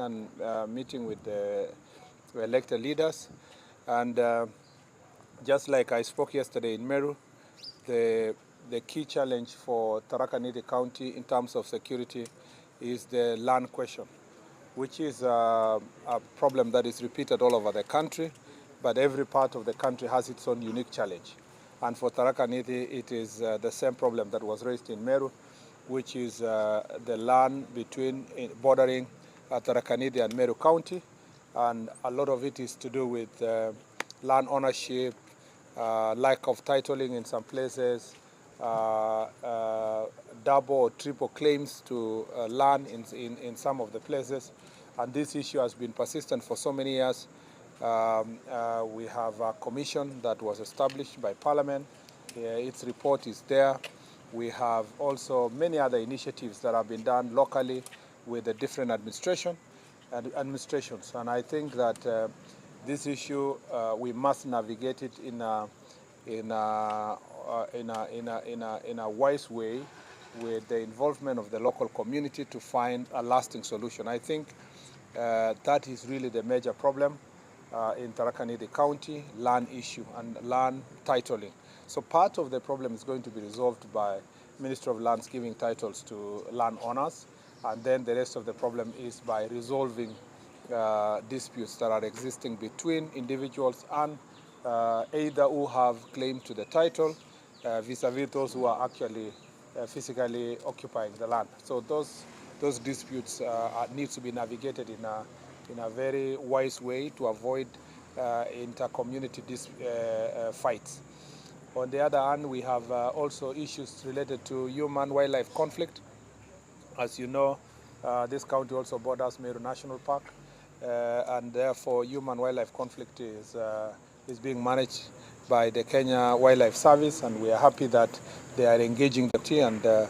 and meeting with the elected leaders. And just like I spoke yesterday in Meru, the key challenge for Tharaka-Nithi County in terms of security is the land question, which is a problem that is repeated all over the country, but every part of the country has its own unique challenge. And for Tharaka-Nithi, it is the same problem that was raised in Meru, which is the land bordering Tharaka-Nithi and Meru County. And a lot of it is to do with land ownership, lack of titling in some places, double or triple claims to land in some of the places. And this issue has been persistent for so many years. We have a commission that was established by Parliament. Its report is there. We have also many other initiatives that have been done locally with the different administrations. And I think that this issue, we must navigate it in a wise way with the involvement of the local community to find a lasting solution. I think that is really the major problem in Tharaka-Nithi County, land issue and land titling. So part of the problem is going to be resolved by Ministry of Lands giving titles to landowners, and then the rest of the problem is by resolving disputes that are existing between individuals and either who have claim to the title vis-a-vis those who are actually physically occupying the land. So those disputes need to be navigated in a very wise way to avoid inter-community fights. On the other hand, we have also issues related to human-wildlife conflict. As you know, this county also borders Meru National Park, and therefore human-wildlife conflict is being managed by the Kenya Wildlife Service, and we are happy that they are engaging the team, and a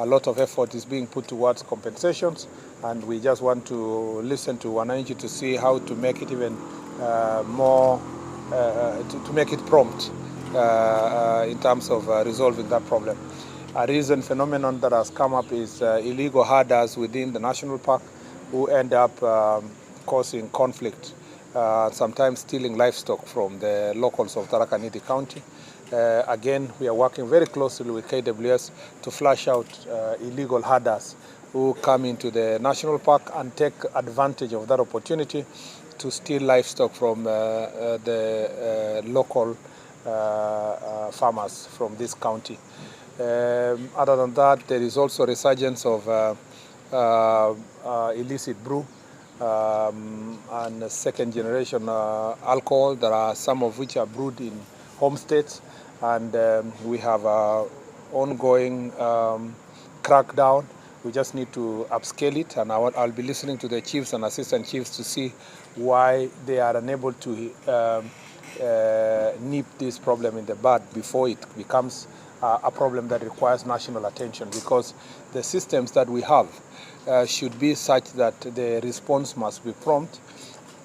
lot of effort is being put towards compensations, and we just want to listen to wananchi to see how to make it even more, to make it prompt in terms of resolving that problem. A recent phenomenon that has come up is illegal herders within the national park who end up causing conflict, sometimes stealing livestock from the locals of Tharaka-Nithi County. Again, we are working very closely with KWS to flush out illegal herders who come into the national park and take advantage of that opportunity to steal livestock from the local farmers from this county. Other than that, there is also resurgence of illicit brew and second generation alcohol. There are some of which are brewed in homesteads, and we have ongoing crackdown. We just need to upscale it, and I'll be listening to the chiefs and assistant chiefs to see why they are unable to nip this problem in the bud before it becomes a problem that requires national attention, because the systems that we have should be such that the response must be prompt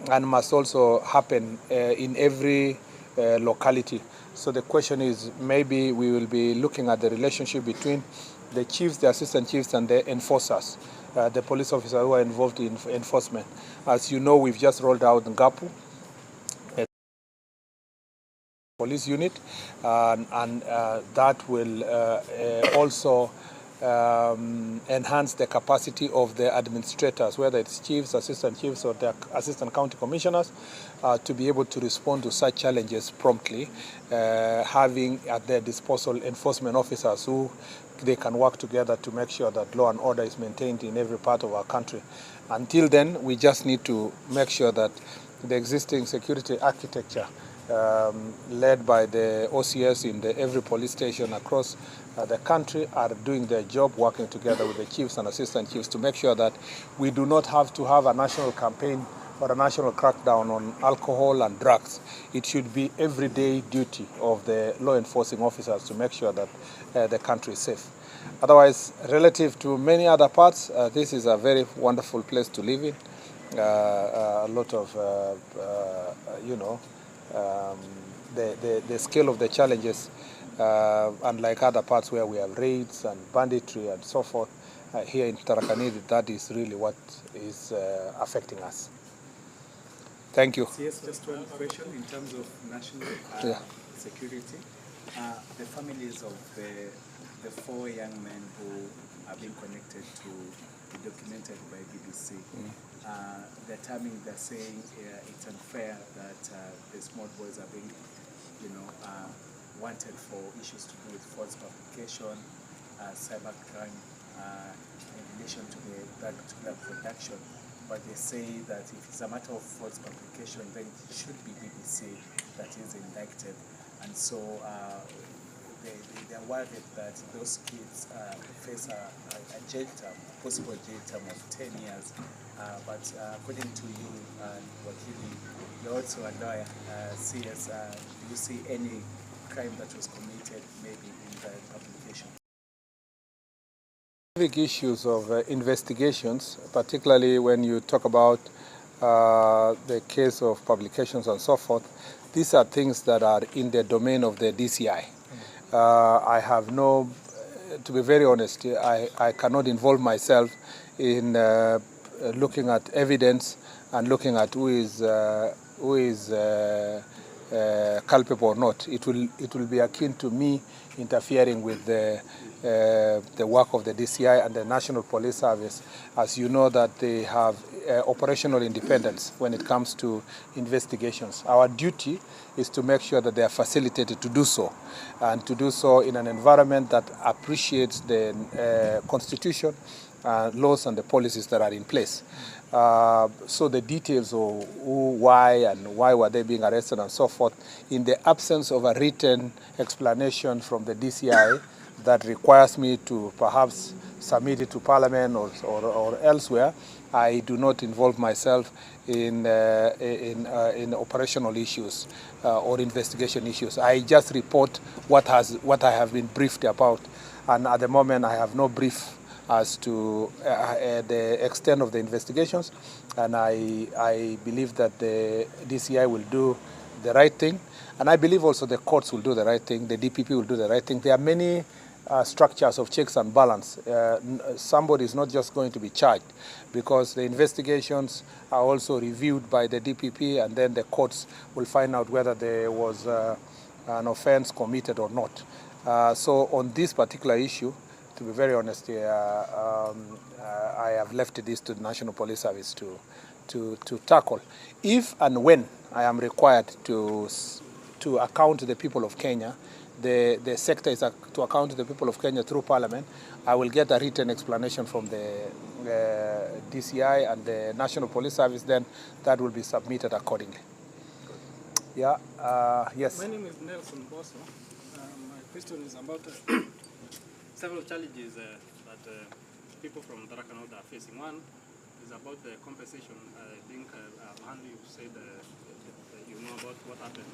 and must also happen in every locality. So the question is, maybe we will be looking at the relationship between the chiefs, the assistant chiefs, and the enforcers, the police officers who are involved in enforcement. As you know, we've just rolled out Ngapu police unit, and that will also enhance the capacity of the administrators, whether it's chiefs, assistant chiefs, or the assistant county commissioners, to be able to respond to such challenges promptly, having at their disposal enforcement officers who they can work together to make sure that law and order is maintained in every part of our country. Until then, we just need to make sure that the existing security architecture led by the OCS in every police station across the country are doing their job, working together with the chiefs and assistant chiefs to make sure that we do not have to have a national campaign or a national crackdown on alcohol and drugs. It should be everyday duty of the law enforcing officers to make sure that the country is safe. Otherwise, relative to many other parts, this is a very wonderful place to live in. A lot of, the scale of the challenges, unlike other parts where we have raids and banditry and so forth, here in Tharaka-Nithi, that is really what is affecting us. Thank you. Yes, just one question in terms of national security. The families of the 4 young men who are being connected to be documented by BBC, they're saying it's unfair that the small boys are being, wanted for issues to do with false publication, cybercrime, in relation to that particular production. But they say that if it's a matter of false publication, then it should be BBC that is indicted. And so they're worried that those kids face a jail term, possible jail term of 10 years. But according to you and Wakili, you're also a lawyer, CS, do you see any crime that was committed maybe in the publication? Big issues of investigations, particularly when you talk about the case of publications and so forth, these are things that are in the domain of the DCI. I have no, to be very honest, I cannot involve myself in looking at evidence and looking at who is culpable or not. It will be akin to me interfering with the work of the DCI and the National Police Service. As you know, that they have operational independence when it comes to investigations. Our duty is to make sure that they are facilitated to do so, and to do so in an environment that appreciates the Constitution, laws and the policies that are in place. So the details of who, why, and why were they being arrested and so forth, in the absence of a written explanation from the DCI that requires me to perhaps submit it to Parliament or elsewhere, I do not involve myself in operational issues or investigation issues. I just report what I have been briefed about, and at the moment I have no brief as to the extent of the investigations, and I believe that the DCI will do the right thing, and I believe also the courts will do the right thing, the DPP will do the right thing. There are many structures of checks and balance. Somebody is not just going to be charged, because the investigations are also reviewed by the DPP, and then the courts will find out whether there was an offense committed or not. So on this particular issue, to be very honest, I have left this to the National Police Service to tackle. If and when I am required to account to the people of Kenya, the sector is to account to the people of Kenya through Parliament, I will get a written explanation from the DCI and the National Police Service, then that will be submitted accordingly. Yeah, yes. My name is Nelson Bosso. My question is about several challenges that people from Tharaka-Nithi are facing. One is about the compensation. I think, Andy, you said you know about what happened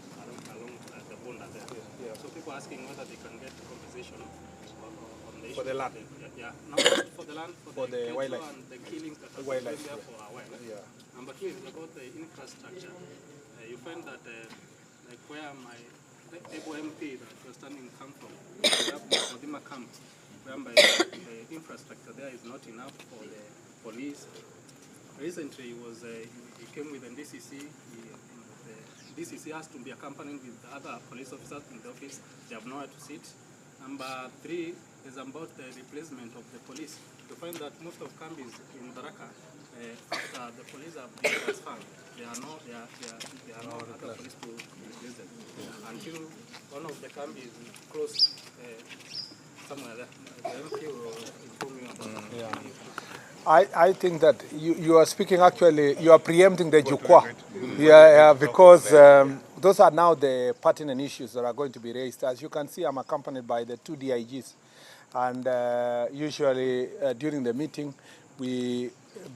along the border there. Yeah. So people are asking whether they can get compensation on the issue. For the land? Number one, for the land, for the wildlife. And the killings that are wildlife, there for a while. Yeah. Number two is about the infrastructure. You find that like where my able MP that was standing come from, Odima camp, whereby the infrastructure there is not enough for the police. Recently, he came with the DCC. The DCC has to be accompanied with the other police officers in the office. They have nowhere to sit. Number three is about the replacement of the police. You find that most of camps in Tharaka, after the police have been transferred, there are no other police to replace them. Until one of the camps is closed somewhere there. The MP will inform you about that. I think that you are speaking, actually, you are preempting the Jukwaa. Yeah, because those are now the pertinent issues that are going to be raised. As you can see, I'm accompanied by the 2 DIGs. And usually during the meeting,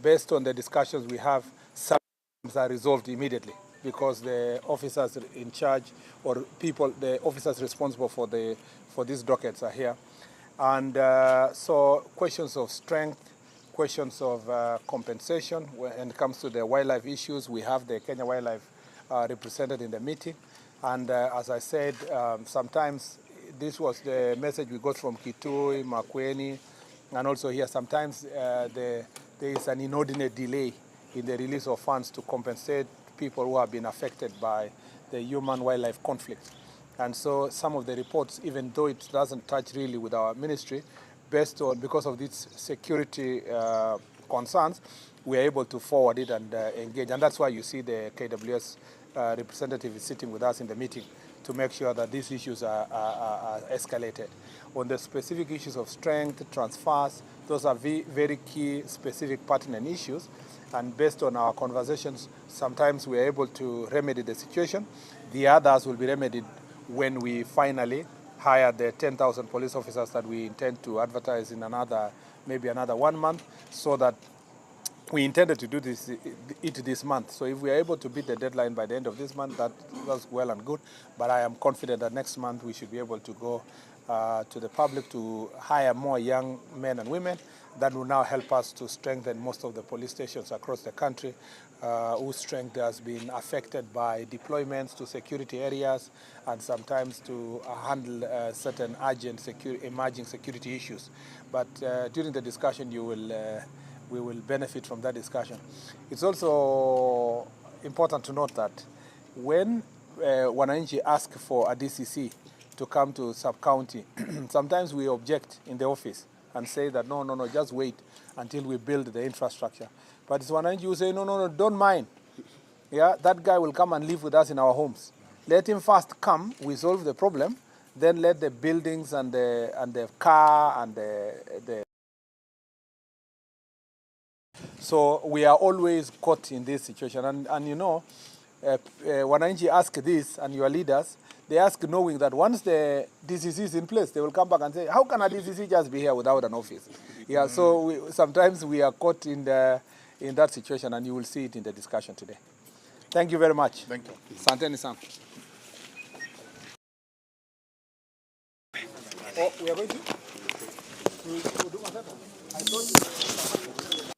based on the discussions we have, some are resolved immediately, because the officers in charge or the officers responsible for these dockets are here. And so questions of strength, questions of compensation, when it comes to the wildlife issues, we have the Kenya Wildlife represented in the meeting. And as I said, sometimes this was the message we got from Kitui, Makueni, And also here, sometimes there is an inordinate delay in the release of funds to compensate people who have been affected by the human-wildlife conflict. And so some of the reports, even though it doesn't touch really with our ministry, because of these security concerns, we are able to forward it and engage. And that's why you see the KWS representative is sitting with us in the meeting to make sure that these issues are escalated. On the specific issues of strength, transfers, those are very key, specific, pertinent issues. And based on our conversations, sometimes we are able to remedy the situation. The others will be remedied when we finally hire the 10,000 police officers that we intend to advertise in maybe another 1 month, so that we intended to do this month. So if we are able to beat the deadline by the end of this month, that's well and good. But I am confident that next month we should be able to go to the public to hire more young men and women that will now help us to strengthen most of the police stations across the country, whose strength has been affected by deployments to security areas and sometimes to handle certain urgent emerging security issues. But during the discussion, we will benefit from that discussion. It's also important to note that when wananchi ask for a DCC to come to sub-county, sometimes we object in the office and say that no, just wait until we build the infrastructure. But it's wananchi who say, no, don't mind. Yeah, that guy will come and live with us in our homes. Let him first come, we solve the problem, then let the buildings and the car and the So we are always caught in this situation. And you know, wananchi ask this, and your leaders, they ask knowing that once the DCC is in place, they will come back and say, how can a DCC just be here without an office? Yeah, so sometimes we are caught in that situation, and you will see it in the discussion today. Thank you very much. Thank you. Asanteni sana. Oh, we are going to? I thought